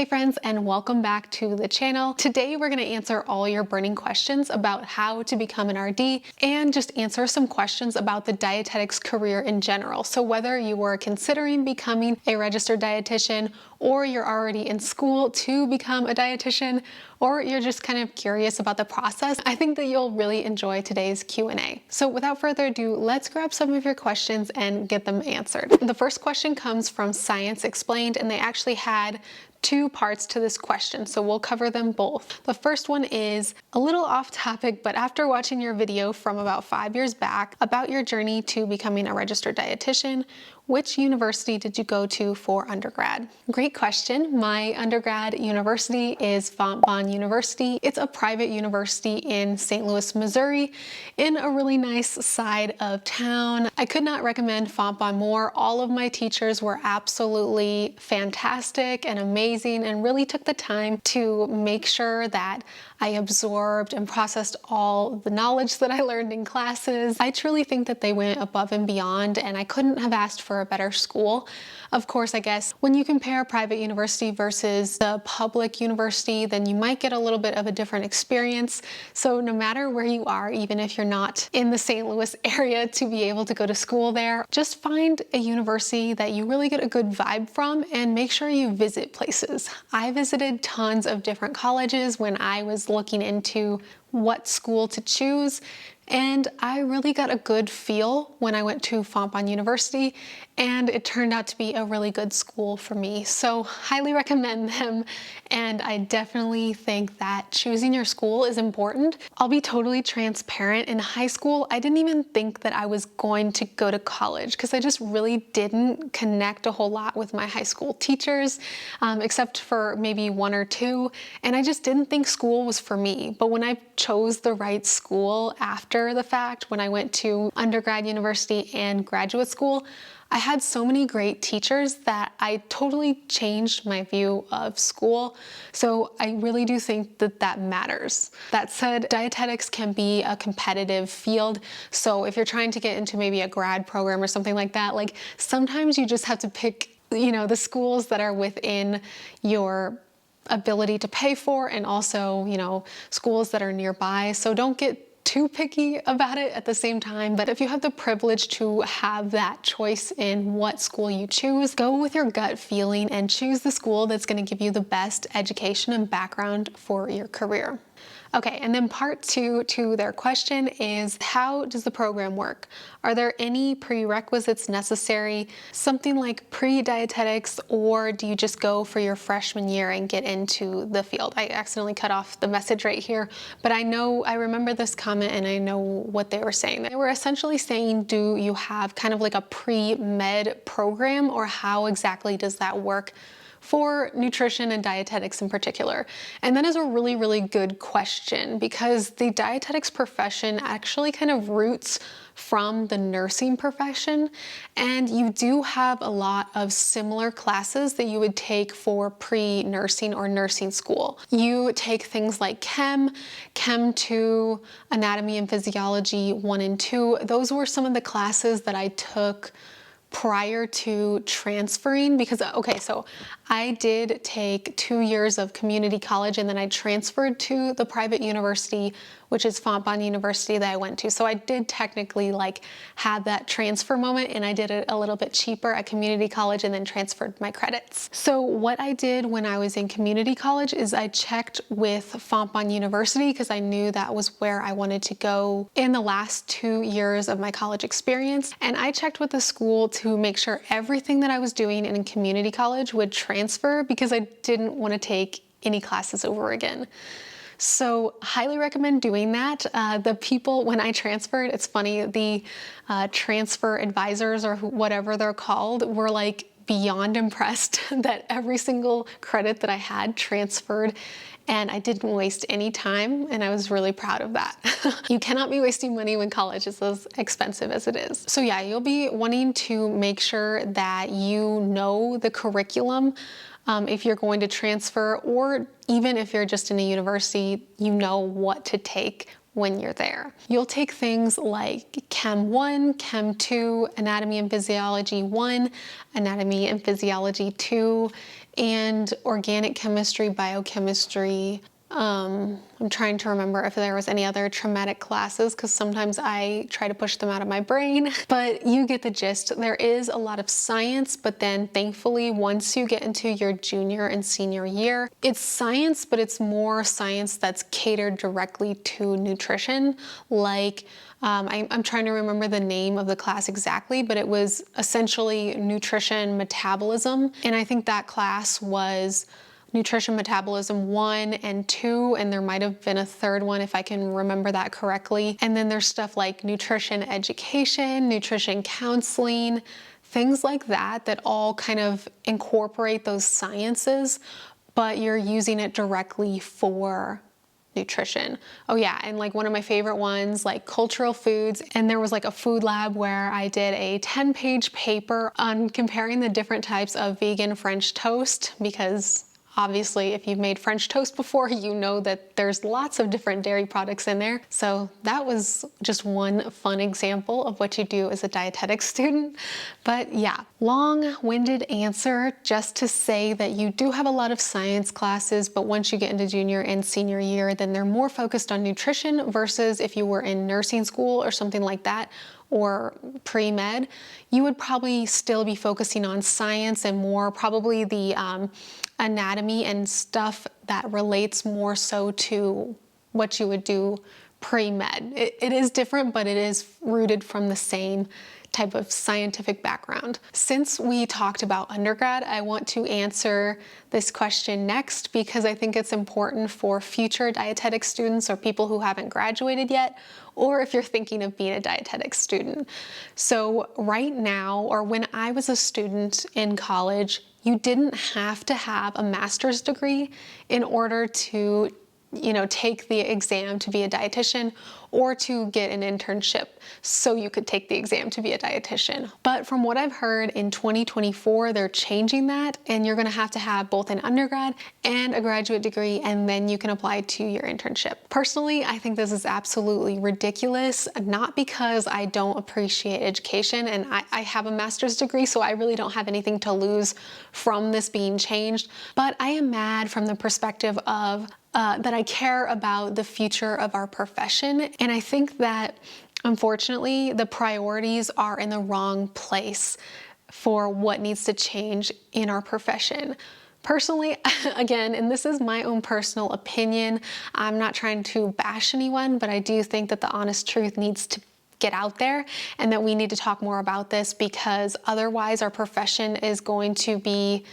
Hey friends, and welcome back to the channel. Today we're going to answer all your burning questions about how to become an RD and just answer some questions about the dietetics career in general. So whether you are considering becoming a registered dietitian, or you're already in school to become a dietitian, or you're just kind of curious about the process, I think that you'll really enjoy today's Q&A. So without further ado, let's grab some of your questions and get them answered. The first question comes from Science Explained, and they actually had two parts to this question, so we'll cover them both. The first one is a little off topic, but after watching your video from about 5 years back about your journey to becoming a registered dietitian, which university did you go to for undergrad? Great question. My undergrad university is Fontbonne University. It's a private university in St. Louis, Missouri, in a really nice side of town. I could not recommend Fontbonne more. All of my teachers were absolutely fantastic and amazing and really took the time to make sure that I absorbed and processed all the knowledge that I learned in classes. I truly think that they went above and beyond, and I couldn't have asked for a better school. Of course, I guess when you compare a private university versus the public university, then you might get a little bit of a different experience. So no matter where you are, even if you're not in the St. Louis area to be able to go to school there, just find a university that you really get a good vibe from and make sure you visit places. I visited tons of different colleges when I was looking into what school to choose, and I really got a good feel when I went to Fontbonne University, and it turned out to be a really good school for me. So highly recommend them, and I definitely think that choosing your school is important. I'll be totally transparent. In high school, I didn't even think that I was going to go to college because I just really didn't connect a whole lot with my high school teachers, except for maybe one or two, and I just didn't think school was for me. But when I chose the right school after the fact, when I went to undergrad university and graduate school, I had so many great teachers that I totally changed my view of school. So I really do think that that matters. That said, dietetics can be a competitive field. So if you're trying to get into maybe a grad program or something like that, like sometimes you just have to pick, the schools that are within your ability to pay for, and also, schools that are nearby. So don't get too picky about it at the same time. But if you have the privilege to have that choice in what school you choose, go with your gut feeling and choose the school that's going to give you the best education and background for your career. Okay, and then part two to their question is, how does the program work? Are there any prerequisites necessary, something like pre-dietetics, or do you just go for your freshman year and get into the field? I accidentally cut off the message right here, but I remember this comment and I know what they were saying. They were essentially saying, do you have kind of like a pre-med program, or how exactly does that work for nutrition and dietetics in particular? And that is a really, really good question, because the dietetics profession actually kind of roots from the nursing profession, and you do have a lot of similar classes that you would take for pre-nursing or nursing school. You take things like Chem 2, Anatomy and Physiology 1 and 2. Those were some of the classes that I took prior to transferring, because so I did take 2 years of community college, and then I transferred to the private university, which is Fontbonne University, that I went to. So I did technically have that transfer moment, and I did it a little bit cheaper at community college and then transferred my credits. So what I did when I was in community college is I checked with Fontbonne University, because I knew that was where I wanted to go in the last 2 years of my college experience. And I checked with the school to make sure everything that I was doing in community college would transfer, because I didn't want to take any classes over again. So highly recommend doing that. The people, when I transferred, it's funny, the transfer advisors, or whatever they're called, were beyond impressed that every single credit that I had transferred, and I didn't waste any time, and I was really proud of that. You cannot be wasting money when college is as expensive as it is. So yeah, you'll be wanting to make sure that you know the curriculum if you're going to transfer, or even if you're just in a university, you know what to take when you're there. You'll take things like Chem 1, Chem 2, Anatomy and Physiology 1, Anatomy and Physiology 2, and organic chemistry, biochemistry. I'm trying to remember if there was any other traumatic classes because sometimes I try to push them out of my brain, but you get the gist. There is a lot of science, but then thankfully once you get into your junior and senior year, it's science, but it's more science that's catered directly to nutrition. Like I'm trying to remember the name of the class exactly, but it was essentially nutrition metabolism. And I think that class was Nutrition Metabolism 1 and 2, and there might have been a third one if I can remember that correctly. And then there's stuff like nutrition education, nutrition counseling, things like that that all kind of incorporate those sciences, but you're using it directly for nutrition. Oh yeah, and like one of my favorite ones, like cultural foods, and there was like a food lab where I did a 10-page paper on comparing the different types of vegan French toast, because obviously, if you've made French toast before, you know that there's lots of different dairy products in there. So that was just one fun example of what you do as a dietetics student. But yeah, long-winded answer just to say that you do have a lot of science classes, but once you get into junior and senior year, then they're more focused on nutrition versus if you were in nursing school or something like that, or pre-med, you would probably still be focusing on science and more probably the anatomy and stuff that relates more so to what you would do pre-med. It is different, but it is rooted from the same type of scientific background. Since we talked about undergrad, I want to answer this question next because I think it's important for future dietetic students or people who haven't graduated yet, or if you're thinking of being a dietetics student. So right now, or when I was a student in college, you didn't have to have a master's degree in order to take the exam to be a dietitian or to get an internship so you could take the exam to be a dietitian. But from what I've heard, in 2024, they're changing that, and you're gonna have to have both an undergrad and a graduate degree, and then you can apply to your internship. Personally, I think this is absolutely ridiculous, not because I don't appreciate education, and I have a master's degree, so I really don't have anything to lose from this being changed, but I am mad from the perspective of that I care about the future of our profession. And I think that, unfortunately, the priorities are in the wrong place for what needs to change in our profession. Personally, again, and this is my own personal opinion, I'm not trying to bash anyone, but I do think that the honest truth needs to get out there and that we need to talk more about this, because otherwise our profession is going to be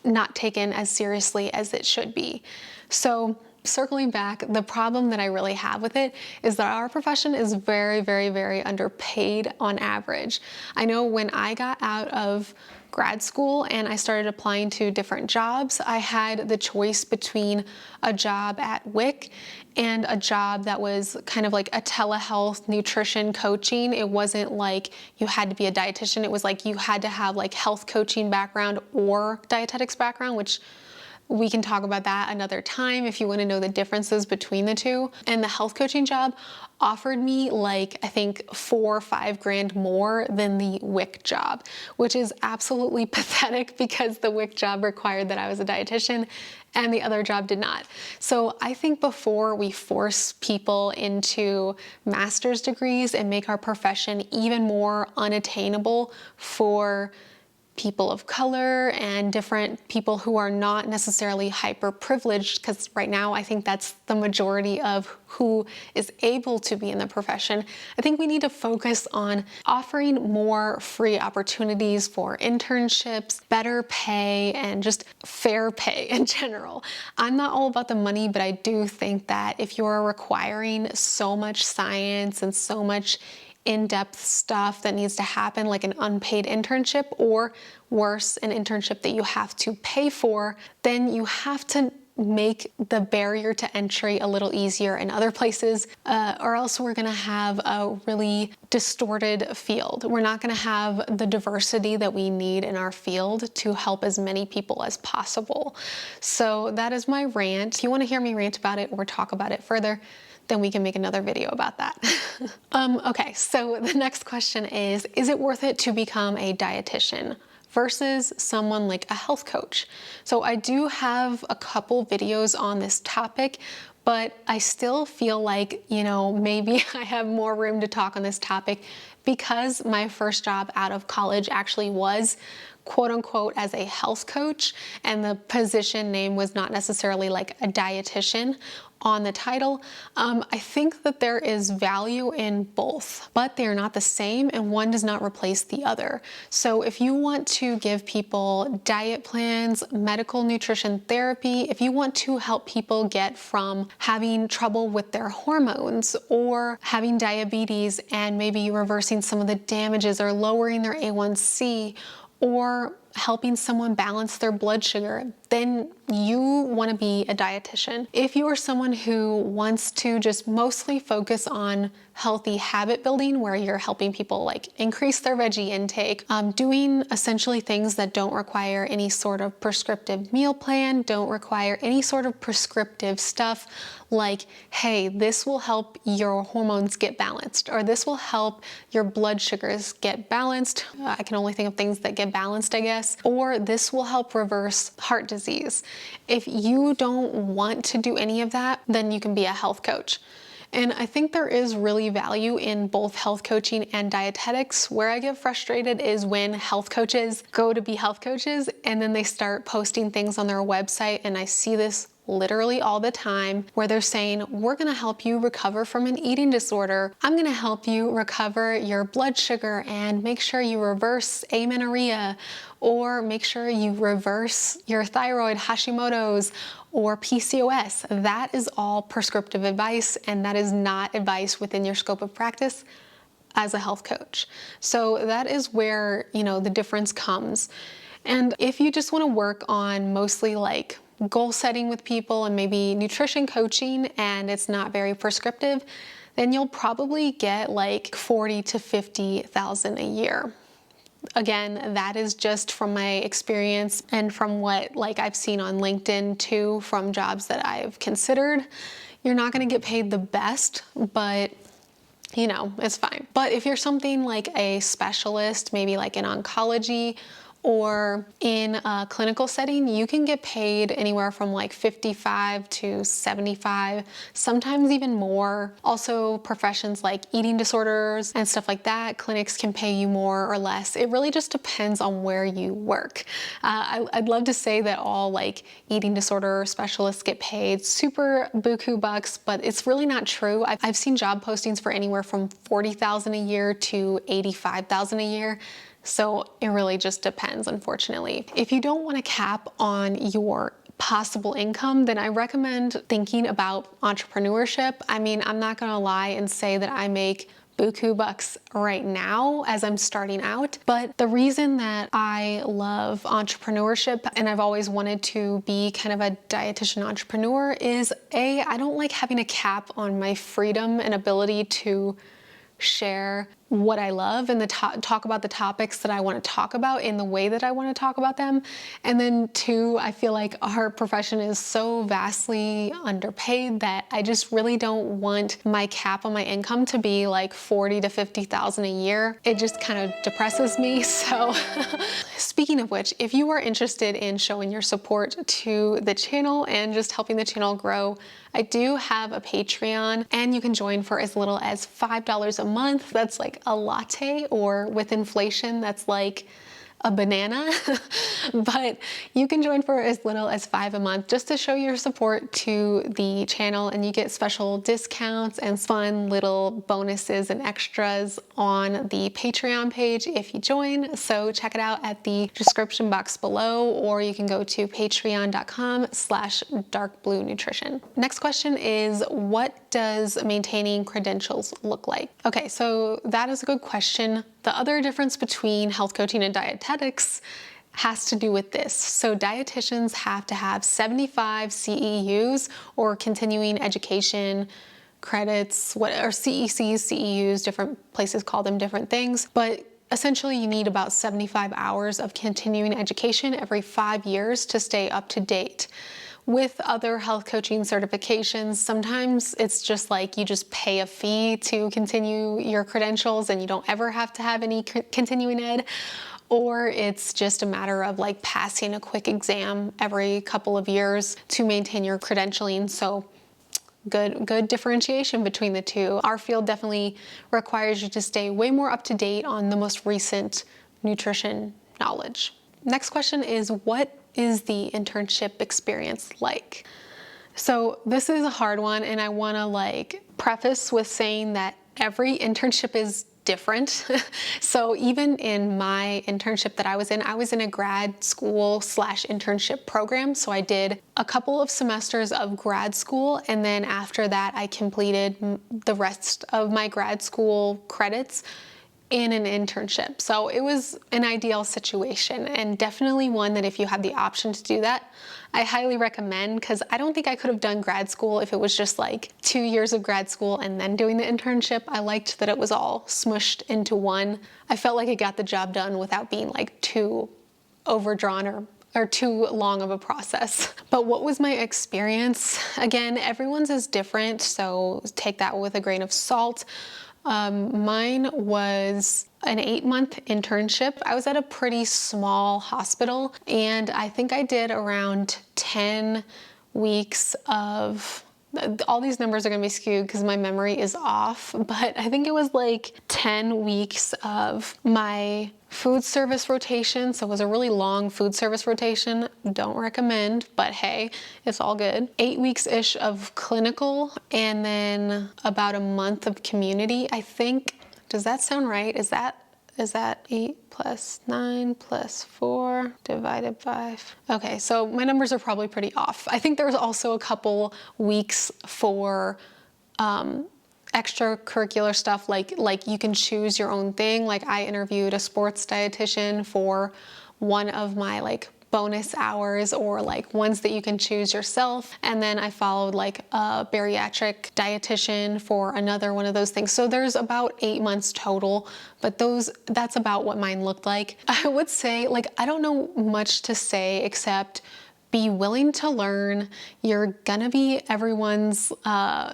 not taken as seriously as it should be. So circling back, the problem that I really have with it is that our profession is very, very, very underpaid on average. I know when I got out of grad school and I started applying to different jobs, I had the choice between a job at WIC and a job that was kind of like a telehealth nutrition coaching. It wasn't like you had to be a dietitian. It was like you had to have like health coaching background or dietetics background, which we can talk about that another time if you want to know the differences between the two. And the health coaching job offered me like, I think $4 or $5 grand more than the WIC job, which is absolutely pathetic because the WIC job required that I was a dietitian and the other job did not. So I think before we force people into master's degrees and make our profession even more unattainable for people of color and different people who are not necessarily hyper privileged, because right now I think that's the majority of who is able to be in the profession. I think we need to focus on offering more free opportunities for internships, better pay, and just fair pay in general. I'm not all about the money, but I do think that if you're requiring so much science and so much in-depth stuff that needs to happen, like an unpaid internship, or worse, an internship that you have to pay for, then you have to make the barrier to entry a little easier in other places, or else we're gonna have a really distorted field. We're not gonna have the diversity that we need in our field to help as many people as possible. So that is my rant. If you wanna hear me rant about it or talk about it further, then we can make another video about that. Okay, so the next question is it worth it to become a dietitian? versus someone like a health coach. So I do have a couple videos on this topic, but I still feel like, maybe I have more room to talk on this topic because my first job out of college actually was quote unquote as a health coach, and the position name was not necessarily like a dietitian on the title. I think that there is value in both, but they're not the same and one does not replace the other. So if you want to give people diet plans, medical nutrition therapy, if you want to help people get from having trouble with their hormones or having diabetes and maybe reversing some of the damages or lowering their A1C, or helping someone balance their blood sugar, then you want to be a dietitian. If you are someone who wants to just mostly focus on healthy habit building, where you're helping people like increase their veggie intake, doing essentially things that don't require any sort of prescriptive meal plan, don't require any sort of prescriptive stuff like, hey, this will help your hormones get balanced, or this will help your blood sugars get balanced. I can only think of things that get balanced, I guess. Or this will help reverse heart disease. If you don't want to do any of that, then you can be a health coach. And I think there is really value in both health coaching and dietetics. Where I get frustrated is when health coaches go to be health coaches and then they start posting things on their website, and I see this literally all the time, where they're saying, we're gonna help you recover from an eating disorder. I'm gonna help you recover your blood sugar and make sure you reverse amenorrhea, or make sure you reverse your thyroid, Hashimoto's, or PCOS. That is all prescriptive advice, and that is not advice within your scope of practice as a health coach. So that is where, the difference comes. And if you just wanna work on mostly like goal setting with people and maybe nutrition coaching, and it's not very prescriptive, then you'll probably get like 40 to 50,000 a year. Again, that is just from my experience and from what I've seen on LinkedIn too, from jobs that I've considered. You're not going to get paid the best, but it's fine. But if you're something like a specialist, maybe like in oncology or in a clinical setting, you can get paid anywhere from like 55 to 75, sometimes even more. Also, professions like eating disorders and stuff like that, clinics can pay you more or less. It really just depends on where you work. I'd love to say that all like eating disorder specialists get paid super buku bucks, but it's really not true. I've seen job postings for anywhere from 40,000 a year to 85,000 a year. So it really just depends, unfortunately. If you don't want to cap on your possible income, then I recommend thinking about entrepreneurship. I mean, I'm not gonna lie and say that I make buku bucks right now as I'm starting out, but the reason that I love entrepreneurship and I've always wanted to be kind of a dietitian entrepreneur is I don't like having a cap on my freedom and ability to share what I love and talk about the topics that I want to talk about in the way that I want to talk about them. And then two, I feel like our profession is so vastly underpaid that I just really don't want my cap on my income to be like 40 to 50,000 a year. It just kind of depresses me. So speaking of which, if you are interested in showing your support to the channel and just helping the channel grow, I do have a Patreon, and you can join for as little as $5 a month. That's like a latte, or with inflation, that's like a banana. But you can join for as little as $5 a month just to show your support to the channel, and you get special discounts and fun little bonuses and extras on the Patreon page if you join. So check it out at the description box below, or you can go to patreon.com/darkbluenutrition. Next question is, what does maintaining credentials look like? Okay, so that is a good question. The other difference between health coaching and dietetics has to do with this. So dietitians have to have 75 CEUs, or continuing education credits, or CECs, CEUs, different places call them different things, but essentially you need about 75 hours of continuing education every 5 years to stay up to date. With other health coaching certifications, sometimes it's just like you just pay a fee to continue your credentials and you don't ever have to have any continuing ed. or it's just a matter of like passing a quick exam every couple of years to maintain your credentialing. So good differentiation between the two. Our field definitely requires you to stay way more up to date on the most recent nutrition knowledge. Next question is, what is the internship experience like? So this is a hard one, and I want to like preface with saying that every internship is different. So even in my internship that I was in a grad school / internship program. So I did a couple of semesters of grad school, and then after that I completed the rest of my grad school credits in an internship. So it was an ideal situation, and definitely one that if you have the option to do that, I highly recommend, because I don't think I could have done grad school if it was just like 2 years of grad school and then doing the internship. I liked that it was all smushed into one. I felt like it got the job done without being like too overdrawn or too long of a process. But what was my experience? Again, everyone's is different, so take that with a grain of salt. Mine was an 8-month internship. I was at a pretty small hospital, and I think I did around 10 weeks of, all these numbers are gonna be skewed because my memory is off, but I think it was like 10 weeks of my food service rotation. So it was a really long food service rotation. Don't recommend, but hey, it's all good. 8 weeks-ish of clinical, and then about a month of community, I think. Does that sound right? Is that 8 plus 9 plus 4 divided by 5? Okay, so my numbers are probably pretty off. I think there was also a couple weeks for extracurricular stuff, like you can choose your own thing. Like I interviewed a sports dietitian for one of my like bonus hours, or like ones that you can choose yourself. And then I followed like a bariatric dietitian for another one of those things. So there's about 8 months total, but that's about what mine looked like. I would say, like, I don't know much to say except be willing to learn. You're gonna be everyone's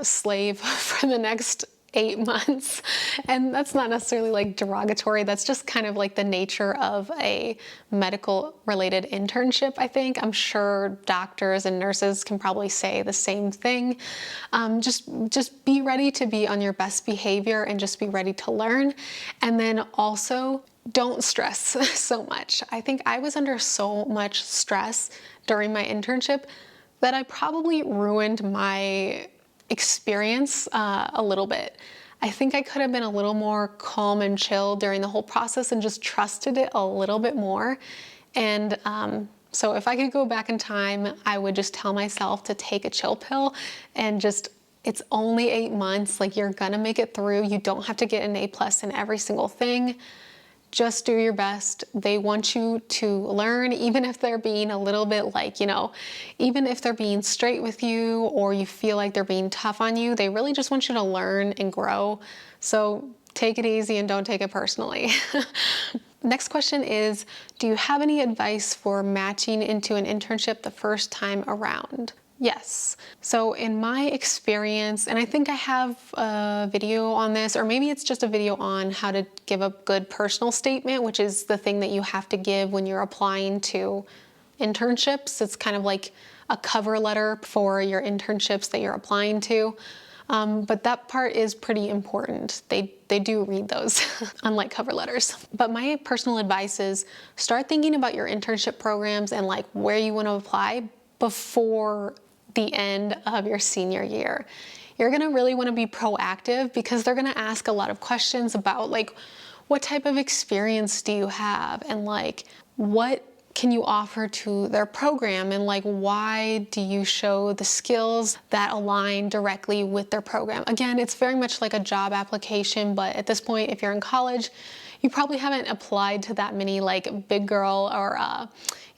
slave for the next 8 months. And that's not necessarily like derogatory. That's just kind of like the nature of a medical related internship, I think. I'm sure doctors and nurses can probably say the same thing. Just be ready to be on your best behavior and just be ready to learn. And then also, don't stress so much. I think I was under so much stress during my internship that I probably ruined my experience a little bit. I think I could have been a little more calm and chill during the whole process and just trusted it a little bit more. And so if I could go back in time, I would just tell myself to take a chill pill and just, it's only 8 months, like you're gonna make it through. You don't have to get an A+ in every single thing. Just do your best. They want you to learn, even if they're being a little bit like, even if they're being straight with you or you feel like they're being tough on you, they really just want you to learn and grow. So take it easy and don't take it personally. Next question is, do you have any advice for matching into an internship the first time around? Yes. So in my experience, and I think I have a video on this, or maybe it's just a video on how to give a good personal statement, which is the thing that you have to give when you're applying to internships. It's kind of like a cover letter for your internships that you're applying to. But that part is pretty important. They do read those, unlike cover letters. But my personal advice is start thinking about your internship programs and like where you want to apply before the end of your senior year. You're gonna really wanna be proactive because they're gonna ask a lot of questions about like, what type of experience do you have? And like, what can you offer to their program? And like, why do you show the skills that align directly with their program? Again, it's very much like a job application, but at this point, if you're in college, you probably haven't applied to that many like big girl or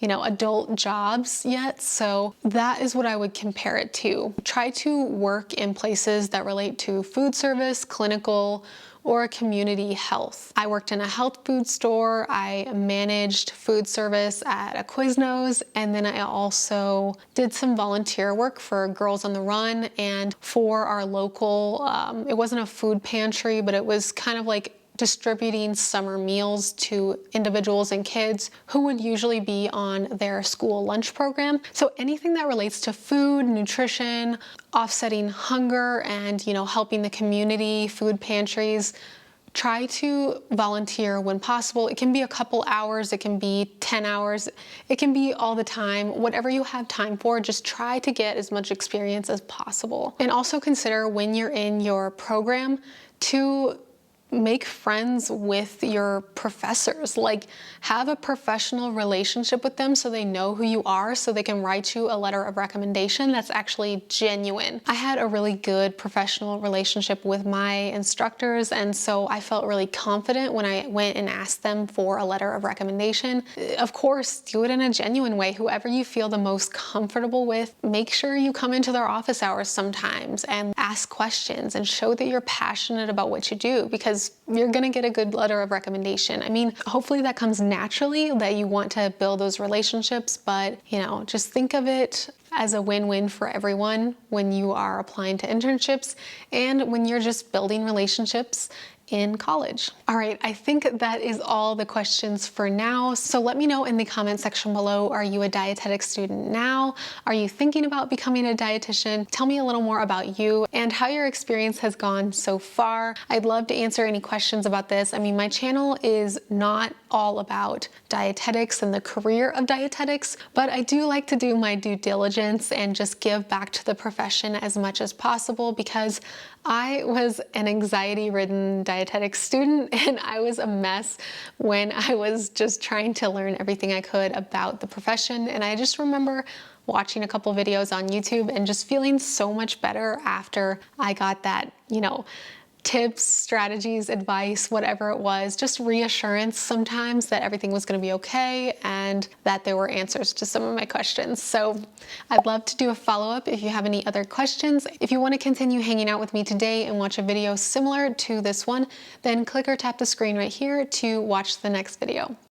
adult jobs yet. So that is what I would compare it to. Try to work in places that relate to food service, clinical, or community health. I worked in a health food store. I managed food service at a Quiznos, and then I also did some volunteer work for Girls on the Run and for our local, it wasn't a food pantry, but it was kind of like distributing summer meals to individuals and kids who would usually be on their school lunch program. So anything that relates to food, nutrition, offsetting hunger, and helping the community, food pantries, try to volunteer when possible. It can be a couple hours, it can be 10 hours, it can be all the time. Whatever you have time for, just try to get as much experience as possible. And also consider when you're in your program to make friends with your professors. Like, have a professional relationship with them so they know who you are, so they can write you a letter of recommendation that's actually genuine. I had a really good professional relationship with my instructors, and so I felt really confident when I went and asked them for a letter of recommendation. Of course, do it in a genuine way. Whoever you feel the most comfortable with, make sure you come into their office hours sometimes and ask questions and show that you're passionate about what you do, because you're gonna get a good letter of recommendation. I mean, hopefully that comes naturally, that you want to build those relationships, but just think of it as a win-win for everyone when you are applying to internships and when you're just building relationships in college. All right, I think that is all the questions for now. So let me know in the comment section below, are you a dietetics student now? Are you thinking about becoming a dietitian? Tell me a little more about you and how your experience has gone so far. I'd love to answer any questions about this. I mean, my channel is not all about dietetics and the career of dietetics, but I do like to do my due diligence and just give back to the profession as much as possible, because I was an anxiety-ridden dietetics student and I was a mess when I was just trying to learn everything I could about the profession. And I just remember watching a couple videos on YouTube and just feeling so much better after I got that, tips, strategies, advice, whatever it was, just reassurance sometimes that everything was going to be okay and that there were answers to some of my questions. So I'd love to do a follow-up if you have any other questions. If you want to continue hanging out with me today and watch a video similar to this one, then click or tap the screen right here to watch the next video.